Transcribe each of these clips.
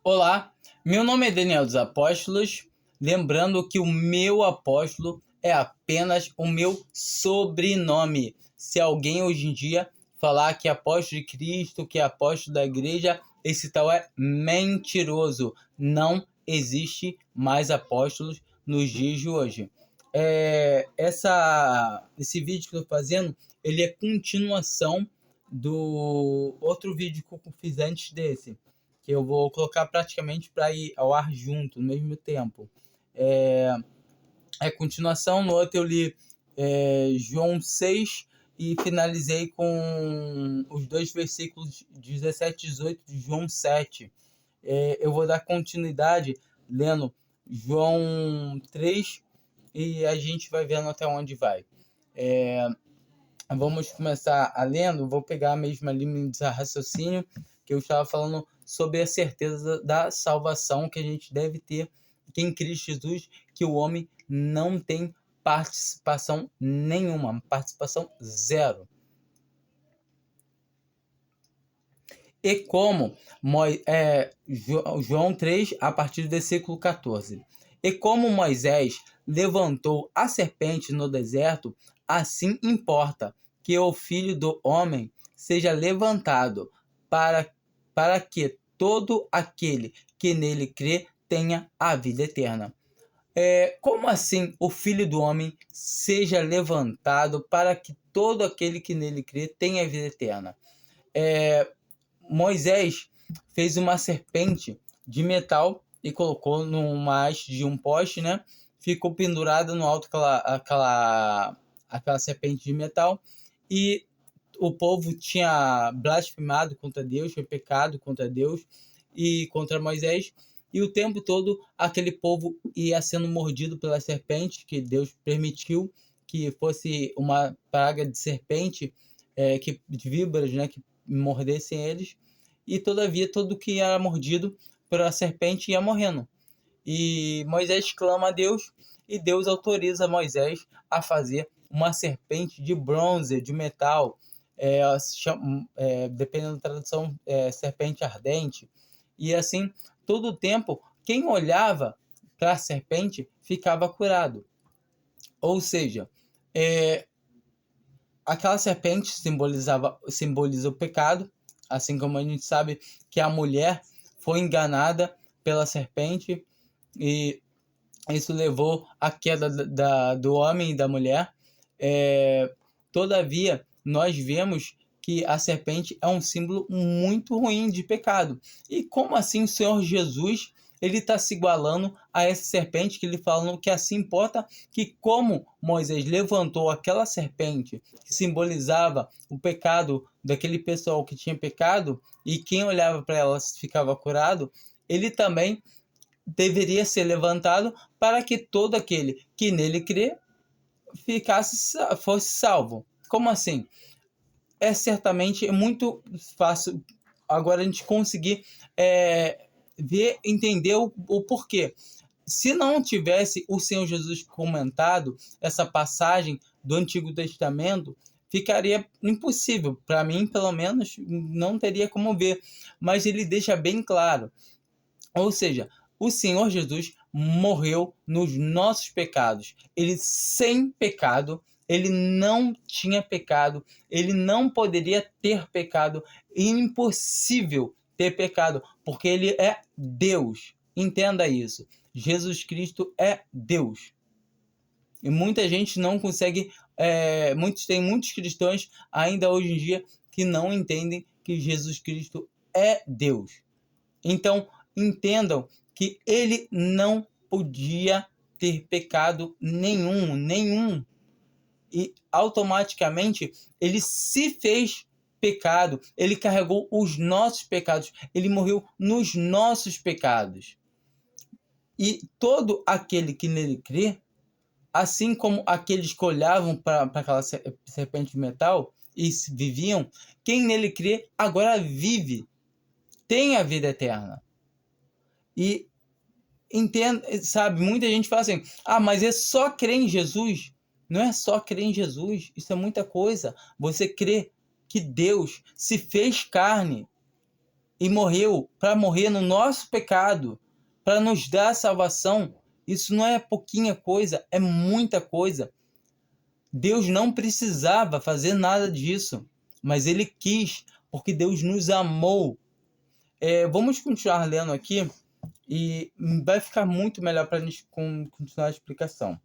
Olá, meu nome é Daniel dos Apóstolos, lembrando que o meu apóstolo é apenas o meu sobrenome. Se alguém hoje em dia falar que é apóstolo de Cristo, que é apóstolo da igreja, esse tal é mentiroso. Não existe mais apóstolos nos dias de hoje. Esse vídeo que eu estou fazendo, ele é continuação do outro vídeo que eu fiz antes desse, que eu vou colocar praticamente para ir ao ar junto, no mesmo tempo. Continuação. No outro eu li João 6 e finalizei com os dois versículos 17 e 18 de João 7. Eu vou dar continuidade lendo João 3 e a gente vai vendo até onde vai. Vamos começar a lendo. Vou pegar a mesma linha de raciocínio que eu estava falando sobre a certeza da salvação que a gente deve ter que em Cristo Jesus, que o homem não tem participação nenhuma, participação zero. E como João 3, a partir do versículo 14. E como Moisés levantou a serpente no deserto, assim importa que o Filho do Homem seja levantado para que todo aquele que nele crê tenha a vida eterna. Como assim o Filho do Homem seja levantado para que todo aquele que nele crê tenha a vida eterna? Moisés fez uma serpente de metal e colocou numa haste de um poste, né? Ficou pendurada no alto aquela serpente de metal, e o povo tinha blasfemado contra Deus, foi pecado contra Deus e contra Moisés, e o tempo todo aquele povo ia sendo mordido pela serpente, que Deus permitiu que fosse uma praga de serpente, de víboras, né, que mordessem eles, e todavia todo que era mordido pela serpente ia morrendo. E Moisés clama a Deus, e Deus autoriza Moisés a fazer uma serpente de bronze, de metal, dependendo da tradução, serpente ardente. E assim, todo o tempo, quem olhava para a serpente ficava curado. Ou seja, aquela serpente simboliza o pecado, assim como a gente sabe que a mulher foi enganada pela serpente, e isso levou à queda do homem e da mulher. Todavia, nós vemos que a serpente é um símbolo muito ruim de pecado. E como assim o Senhor Jesus ele está se igualando a essa serpente, que ele falando que assim importa que como Moisés levantou aquela serpente que simbolizava o pecado daquele pessoal que tinha pecado, e quem olhava para ela ficava curado, ele também deveria ser levantado para que todo aquele que nele crê fosse salvo. Como assim? Certamente muito fácil agora a gente conseguir entender o porquê. Se não tivesse o Senhor Jesus comentado essa passagem do Antigo Testamento, ficaria impossível. Para mim, pelo menos, não teria como ver. Mas ele deixa bem claro. Ou seja, o Senhor Jesus morreu nos nossos pecados. Ele, sem pecado, ele não tinha pecado, ele não poderia ter pecado, impossível ter pecado, porque ele é Deus. Entenda isso. Jesus Cristo é Deus. E muita gente não consegue, tem muitos cristãos ainda hoje em dia que não entendem que Jesus Cristo é Deus. Então, entendam que ele não podia ter pecado nenhum. E automaticamente ele se fez pecado, ele carregou os nossos pecados, ele morreu nos nossos pecados. E todo aquele que nele crê, assim como aqueles que olhavam para aquela serpente de metal e viviam, quem nele crê agora vive, tem a vida eterna. E entenda, sabe, muita gente fala assim: mas é só crer em Jesus. Não é só crer em Jesus, isso é muita coisa. Você crê que Deus se fez carne, e morreu para morrer no nosso pecado, para nos dar salvação. Isso não é pouquinha coisa, é muita coisa. Deus não precisava fazer nada disso, mas Ele quis, porque Deus nos amou. Vamos continuar lendo aqui e vai ficar muito melhor para a gente continuar a explicação.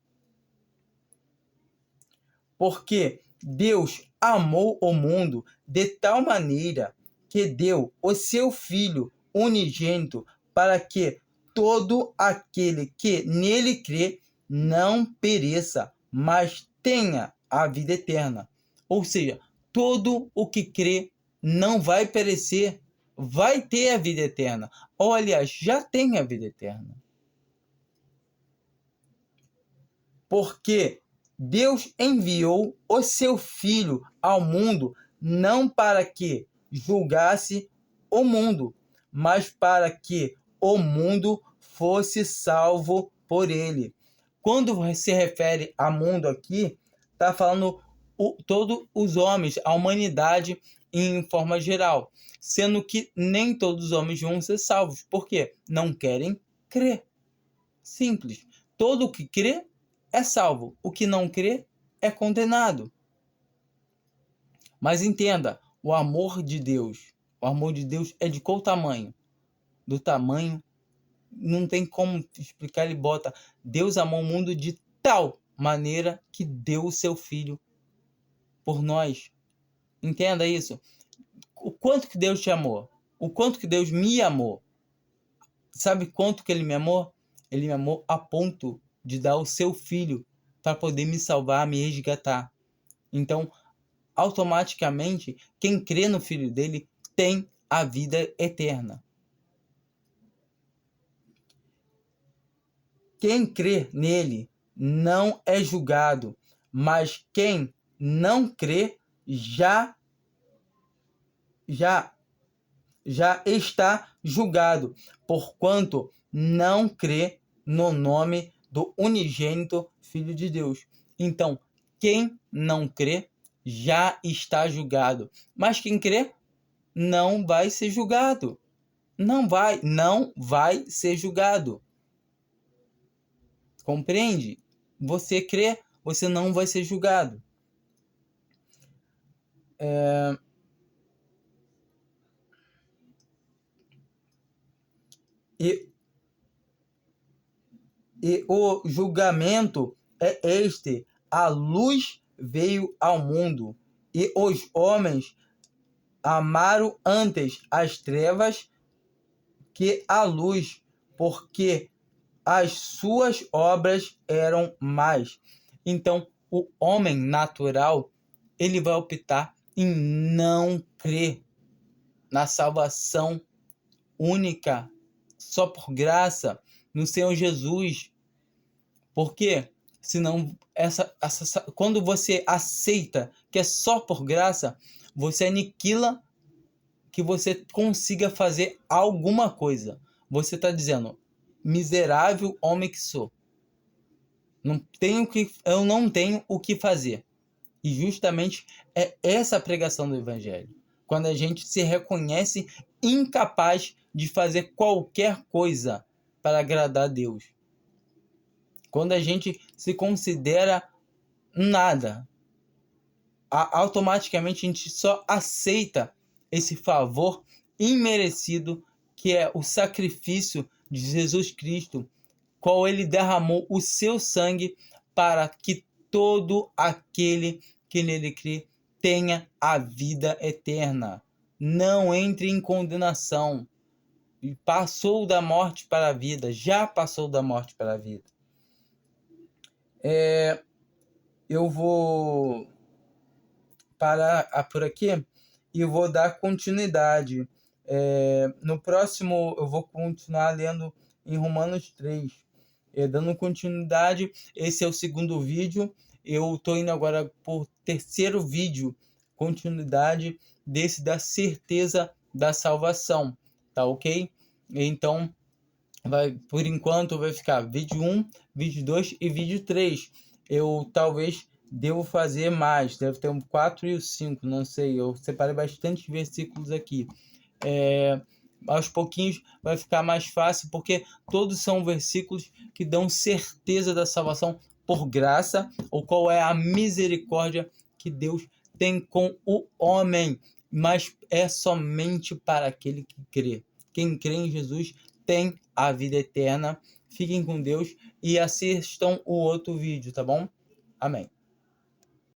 Porque Deus amou o mundo de tal maneira que deu o seu Filho unigênito para que todo aquele que nele crê não pereça, mas tenha a vida eterna. Ou seja, todo o que crê não vai perecer, vai ter a vida eterna. Ou, aliás, já tem a vida eterna. Porque Deus enviou o seu Filho ao mundo não para que julgasse o mundo, mas para que o mundo fosse salvo por ele. Quando se refere a mundo aqui, está falando todos os homens, a humanidade em forma geral, sendo que nem todos os homens vão ser salvos. Por quê? Não querem crer. Simples. Todo o que crê é salvo. O que não crê é condenado. Mas entenda, o amor de Deus é de qual tamanho? Do tamanho, não tem como explicar, ele bota, Deus amou o mundo de tal maneira que deu o seu Filho por nós. Entenda isso. O quanto que Deus te amou? O quanto que Deus me amou? Sabe quanto que Ele me amou? Ele me amou a ponto de dar o seu Filho para poder me salvar, me resgatar. Então, automaticamente, quem crê no Filho dele tem a vida eterna. Quem crê nele não é julgado, mas quem não crê já está julgado, porquanto não crê no nome do unigênito Filho de Deus. Então, quem não crê já está julgado, mas quem crê não vai ser julgado. Não vai ser julgado. Compreende? Você crê, você não vai ser julgado. E o julgamento é este: a luz veio ao mundo, e os homens amaram antes as trevas que a luz, porque as suas obras eram más. Então, o homem natural, ele vai optar em não crer na salvação única, só por graça, no Senhor Jesus. Porque senão quando você aceita que é só por graça, você aniquila que você consiga fazer alguma coisa. Você está dizendo, miserável homem que sou, eu não tenho o que fazer. E justamente é essa a pregação do Evangelho. Quando a gente se reconhece incapaz de fazer qualquer coisa para agradar a Deus. Quando a gente se considera nada, automaticamente a gente só aceita esse favor imerecido que é o sacrifício de Jesus Cristo, qual ele derramou o seu sangue para que todo aquele que nele crê tenha a vida eterna, não entre em condenação. Passou da morte para a vida, já passou da morte para a vida. Eu vou parar por aqui e vou dar continuidade. No próximo, eu vou continuar lendo em Romanos 3. Dando continuidade, esse é o segundo vídeo. Eu estou indo agora por terceiro vídeo, continuidade desse da certeza da salvação, tá ok? Então, por enquanto vai ficar vídeo 1, vídeo 2 e vídeo 3. Eu talvez devo fazer mais, deve ter um 4 e o 5, não sei. Eu separei bastante versículos aqui. aos pouquinhos vai ficar mais fácil, porque todos são versículos que dão certeza da salvação por graça, ou qual é a misericórdia que Deus tem com o homem, mas é somente para aquele que crê. Quem crê em Jesus tem a vida eterna. Fiquem com Deus e assistam o outro vídeo, tá bom? Amém.